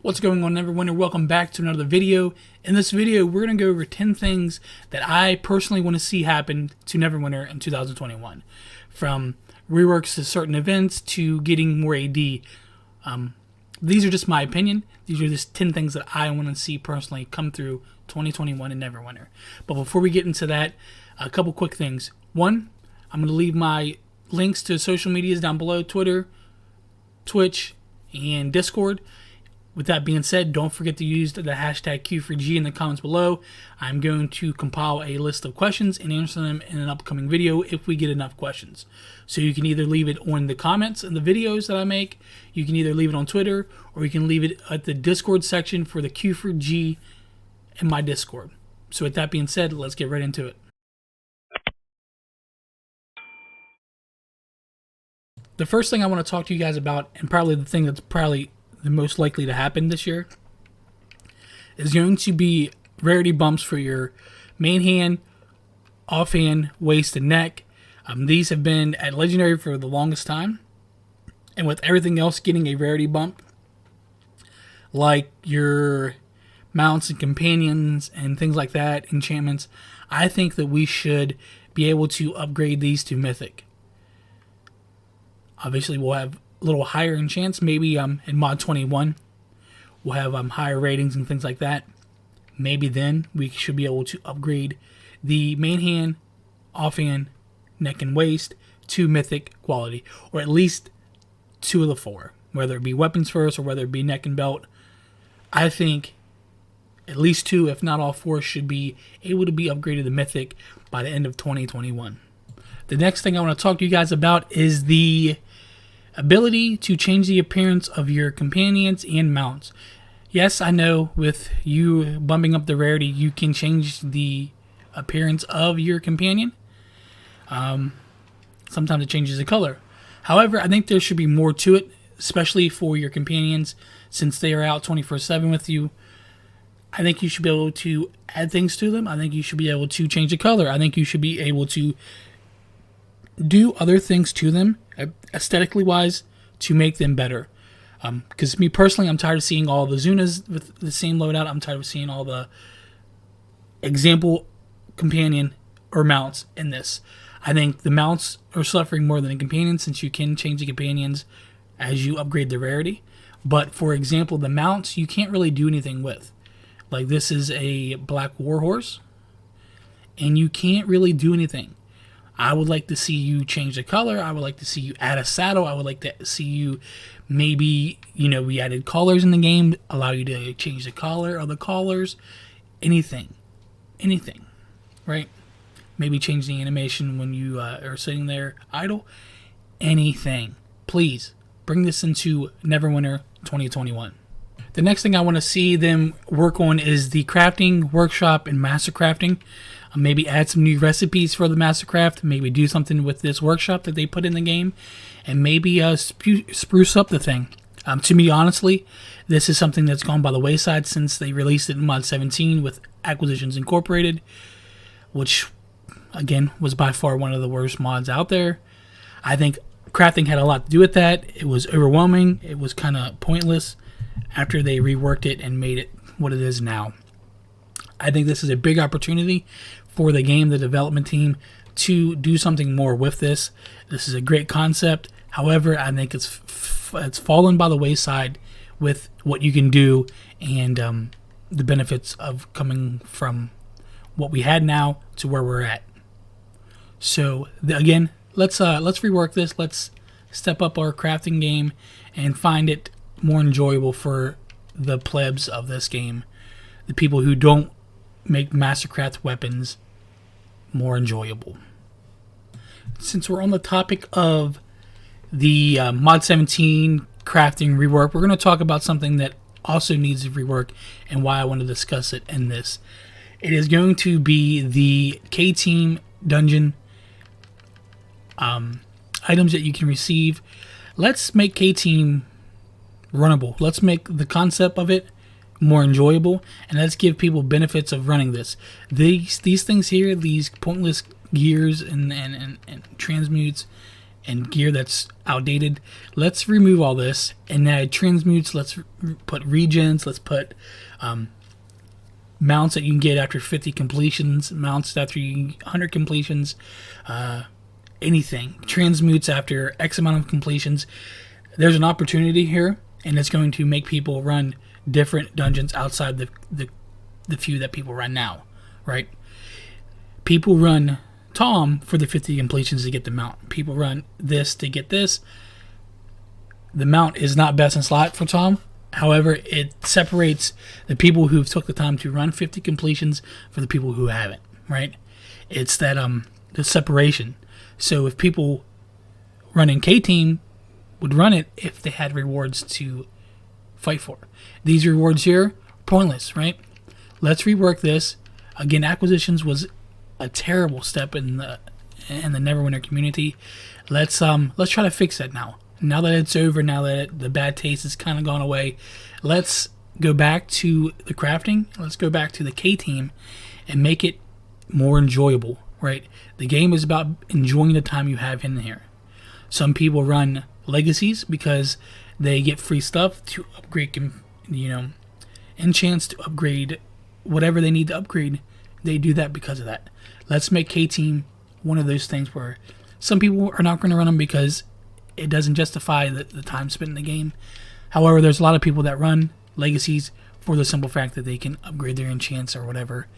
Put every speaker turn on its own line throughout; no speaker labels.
What's going on, Neverwinter? Welcome back to another video. In this video, we're going to go over 10 things that I personally want to see happen to Neverwinter in 2021. From reworks to certain events to getting more AD. These are just my opinion. These are just 10 things that I want to see personally come through 2021 in Neverwinter. But before we get into that, a couple quick things. One, I'm going to leave my links to social medias down below: Twitter, Twitch, and Discord. With that being said, don't forget to use the hashtag Q4G in the comments below. I'm going to compile a list of questions and answer them in an upcoming video if we get enough questions. So you can either leave it on the comments in the videos that I make, you can either leave it on Twitter, or you can leave it at the Discord section for the Q4G in my Discord. So with that being said, let's get right into it. The first thing I want to talk to you guys about, and probably the thing that's probably the most likely to happen this year, is going to be rarity bumps for your main hand, offhand, waist, and neck. These have been at legendary for the longest time, and with everything else getting a rarity bump, like your mounts and companions and things like that, enchantments, I think that we should be able to upgrade these to mythic. Obviously, we'll have a little higher enchants. Maybe in mod 21 we'll have higher ratings and things like that. Maybe then we should be able to upgrade the main hand, offhand, neck, and waist to mythic quality, or at least 2 of the 4, whether it be weapons first or whether it be neck and belt. I think at least 2, if not all 4, should be able to be upgraded to mythic by the end of 2021. The next thing I want to talk to you guys about is the ability to change the appearance of your companions and mounts. Yes, I know with you bumping up the rarity, you can change the appearance of your companion. Sometimes it changes the color. However, I think there should be more to it, especially for your companions, since they are out 24/7 with you. I think you should be able to add things to them. I think you should be able to change the color. I think you should be able to do other things to them, aesthetically wise, to make them better. Because me personally, I'm tired of seeing all the Zunas with the same loadout. I'm tired of seeing all the example companion or mounts in this. I think the mounts are suffering more than the companions, since you can change the companions as you upgrade the rarity. But for example, the mounts you can't really do anything with. Like, this is a black warhorse, and you can't really do anything. I would like to see you change the color. I would like to see you add a saddle. I would like to see you maybe, we added collars in the game, allow you to change the color of the collars. Anything, right? Maybe change the animation when you are sitting there idle. Anything. Please bring this into Neverwinter 2021. The next thing I want to see them work on is the crafting workshop and master crafting. Maybe add some new recipes for the mastercraft. Maybe do something with this workshop that they put in the game, and maybe spruce up the thing. To me, honestly, this is something that's gone by the wayside since they released it in mod 17 with Acquisitions Incorporated, which again was by far one of the worst mods out there. I think crafting had a lot to do with that. It was overwhelming. It was kind of pointless after they reworked it and made it what it is now. I think this is a big opportunity for the game, the development team, to do something more with this. This is a great concept. However, I think it's fallen by the wayside with what you can do and the benefits of coming from what we had now to where we're at. So again, let's rework this. Let's step up our crafting game and find it more enjoyable for the plebs of this game, the people who don't make mastercraft weapons more enjoyable. Since we're on the topic of the mod 17 crafting rework, we're going to talk about something that also needs rework and why I want to discuss it in this. It is going to be the K-Team dungeon items that you can receive. Let's make K-Team runnable. Let's make the concept of it more enjoyable, and let's give people benefits of running this. These things here, these pointless gears and transmutes and gear that's outdated. Let's remove all this and add transmutes. Let's put regens. Let's put mounts that you can get after 50 completions, mounts after 100 completions, anything. Transmutes after X amount of completions. There's an opportunity here, and it's going to make people run different dungeons outside the few that people run now, right? People run Tom for the 50 completions to get the mount. People run this to get this. The mount is not best in slot for Tom. However, it separates the people who've took the time to run 50 completions for the people who haven't, right? It's that the separation. So if people running K-Team would run it if they had rewards to fight for. These rewards here, pointless, right? Let's rework this. Again, acquisitions was a terrible step in the Neverwinter community. Let's try to fix that now. Now that it's over, now that the bad taste has kind of gone away, let's go back to the crafting. Let's go back to the K-Team and make it more enjoyable, right? The game is about enjoying the time you have in here. Some people run legacies because they get free stuff to upgrade, enchants to upgrade whatever they need to upgrade. They do that because of that. Let's make K-Team one of those things where some people are not going to run them because it doesn't justify the time spent in the game. However, there's a lot of people that run legacies for the simple fact that they can upgrade their enchants or whatever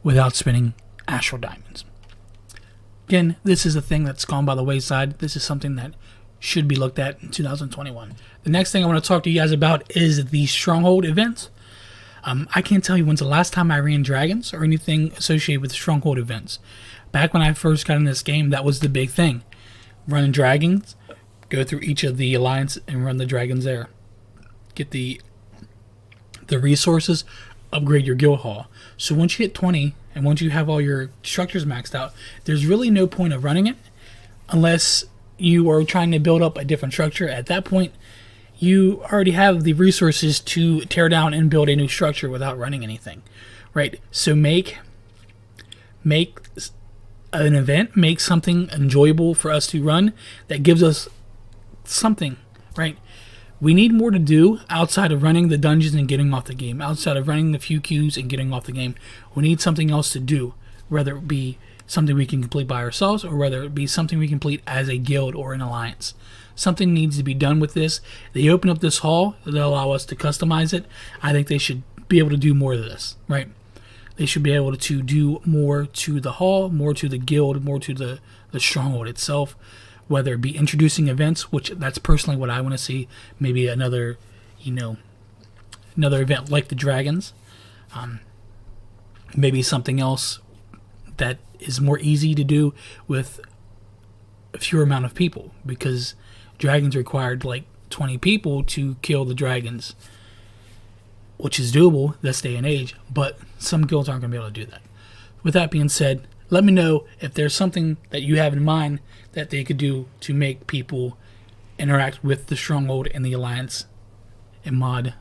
without spending astral diamonds. Again, this is a thing that's gone by the wayside. This is something that should be looked at in 2021. The next thing I want to talk to you guys about is the Stronghold Events. I can't tell you when's the last time I ran dragons or anything associated with Stronghold Events. Back when I first got in this game, that was the big thing. Running dragons, go through each of the alliance and run the dragons there. Get the resources, upgrade your guild hall. So once you hit 20 and once you have all your structures maxed out, there's really no point of running it unless you are trying to build up a different structure. At that point, you already have the resources to tear down and build a new structure without running anything, right? So make an event, make something enjoyable for us to run that gives us something, right? We need more to do outside of running the dungeons and getting off the game, outside of running the few queues and getting off the game. We need something else to do, whether it be something we can complete by ourselves or whether it be something we complete as a guild or an alliance. Something needs to be done with this. They open up this hall, they'll allow us to customize it. I think they should be able to do more of this, right? They should be able to do more to the hall, more to the guild, more to the stronghold itself, whether it be introducing events, which that's personally what I want to see. Maybe another event like the dragons. Maybe something else that is more easy to do with a fewer amount of people, because dragons required like 20 people to kill the dragons, which is doable this day and age, but some guilds aren't going to be able to do that. With that being said, let me know if there's something that you have in mind that they could do to make people interact with the Stronghold and the Alliance in mod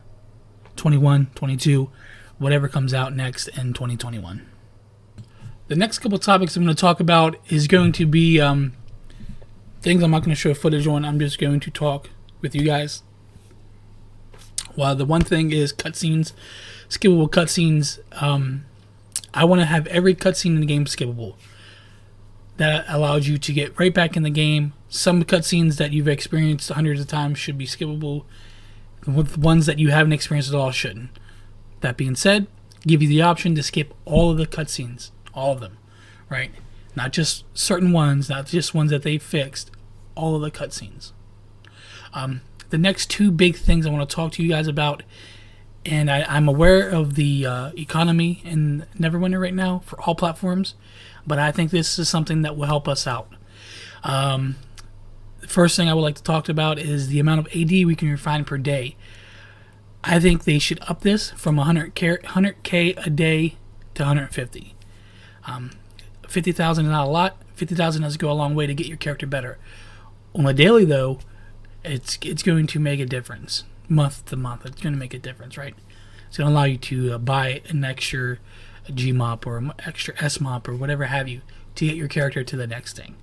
21, 22, whatever comes out next in 2021. The next couple topics I'm going to talk about is going to be things I'm not going to show footage on. I'm just going to talk with you guys. Well, the one thing is cutscenes, skippable cutscenes. I want to have every cutscene in the game skippable. That allows you to get right back in the game. Some cutscenes that you've experienced hundreds of times should be skippable. With ones that you haven't experienced at all shouldn't. That being said, give you the option to skip all of the cutscenes. All of them, right? Not just certain ones, not just ones that they fixed. All of the cutscenes. The next two big things I want to talk to you guys about, and I'm aware of the economy in Neverwinter right now for all platforms, but I think this is something that will help us out. The first thing I would like to talk about is the amount of AD we can refine per day. I think they should up this from 100k a day to 150. 50,000 is not a lot. 50,000 does go a long way to get your character better. On a daily, though, it's going to make a difference. Month to month, it's going to make a difference, right? It's going to allow you to buy an extra a G mop or an extra S mop or whatever have you to get your character to the next thing.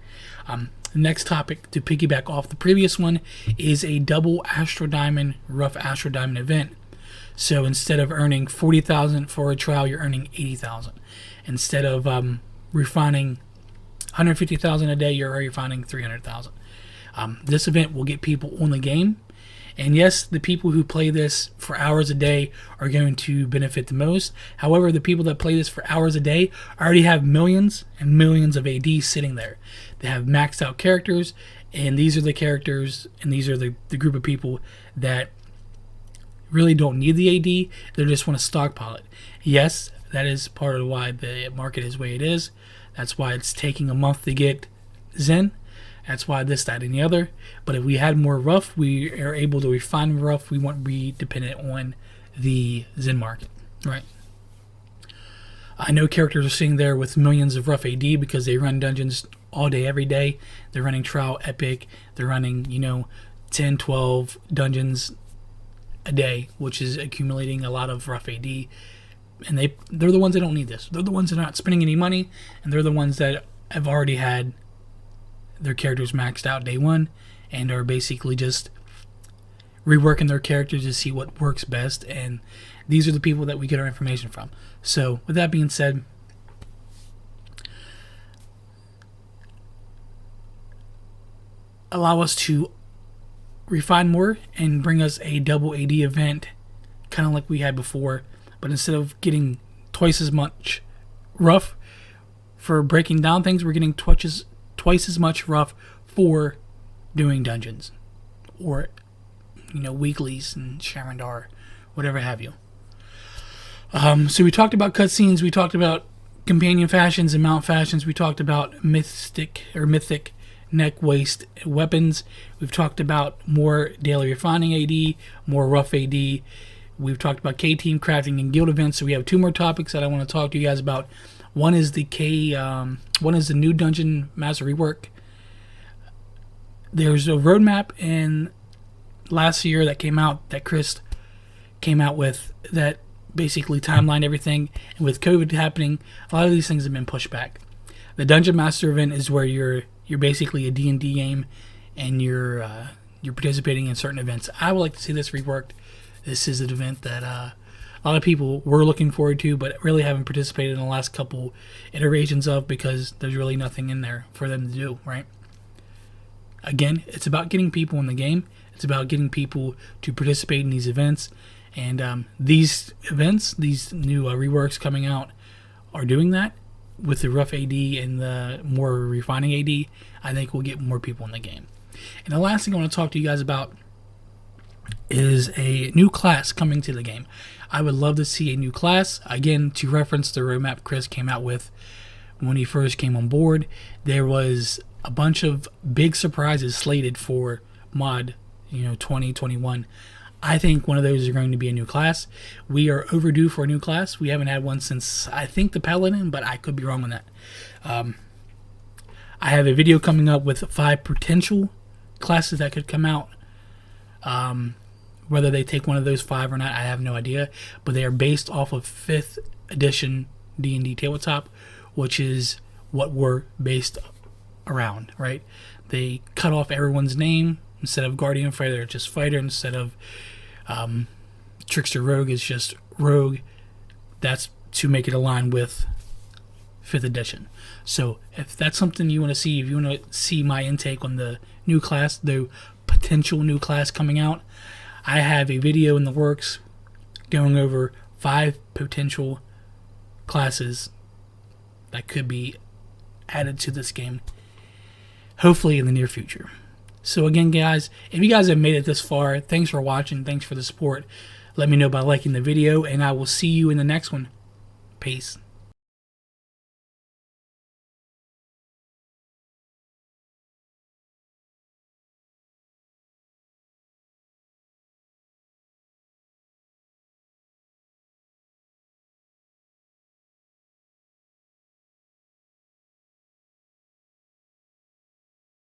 The next topic, to piggyback off the previous one, is a double Astral Diamond, rough Astral Diamond event. So instead of earning 40,000 for a trial, you're earning 80,000. Instead of refining 150,000 a day, you're refining 300,000. This event will get people on the game. And yes, the people who play this for hours a day are going to benefit the most. However, the people that play this for hours a day already have millions and millions of AD sitting there. They have maxed out characters, and these are the characters, and these are the group of people that really don't need the AD. They just want to stockpile it. Yes, that is part of why the market is the way it is. That's why it's taking a month to get Zen. That's why this, that, and the other. But if we had more rough, we are able to refine rough. We won't be dependent on the Zen market, right? I know characters are sitting there with millions of rough AD because they run dungeons all day, every day. They're running trial, epic. They're running, 10, 12 dungeons a day, which is accumulating a lot of rough AD. And they're the ones that don't need this. They're the ones that are not spending any money, and they're the ones that have already had their characters maxed out day one and are basically just reworking their characters to see what works best. And these are the people that we get our information from. So with that being said, allow us to refine more and bring us a double AD event, kind of like we had before, but instead of getting twice as much rough for breaking down things, we're getting twice as much rough for doing dungeons or weeklies and Sharandar, whatever have you. So we talked about cutscenes, we talked about companion fashions and mount fashions, we talked about mythic neck waist weapons, we've talked about more daily refining AD, more rough AD, we've talked about K-team crafting and guild events. So we have two more topics that I want to talk to you guys about. One is the new Dungeon Master rework. There's a roadmap in last year that came out, that Chris came out with, that basically timelined everything. And with COVID happening, a lot of these things have been pushed back. The Dungeon Master event is where you're basically a D&D game, and you're participating in certain events. I would like to see this reworked. This is an event that a lot of people were looking forward to, but really haven't participated in the last couple iterations of, because there's really nothing in there for them to do, right? Again, it's about getting people in the game. It's about getting people to participate in these events. And these events, these new reworks coming out, are doing that. With the rough AD and the more refining AD, I think we'll get more people in the game. And the last thing I want to talk to you guys about is a new class coming to the game. I would love to see a new class. Again, to reference the roadmap Chris came out with when he first came on board, there was a bunch of big surprises slated for mod 2021. I think one of those are going to be a new class. We are overdue for a new class. We haven't had one since, I think, the Paladin, but I could be wrong on that. I have a video coming up with 5 potential classes that could come out. Whether they take one of those 5 or not, I have no idea. But they are based off of 5th edition D&D Tabletop, which is what we're based around, right? They cut off everyone's name. Instead of Guardian Fighter, it's just Fighter. Instead of Trickster Rogue, it's just Rogue. That's to make it align with 5th edition. So if that's something you want to see, if you want to see my intake on the new class, the potential new class coming out, I have a video in the works going over 5 potential classes that could be added to this game, hopefully in the near future. So again, guys, if you guys have made it this far, thanks for watching. Thanks for the support. Let me know by liking the video, and I will see you in the next one. Peace.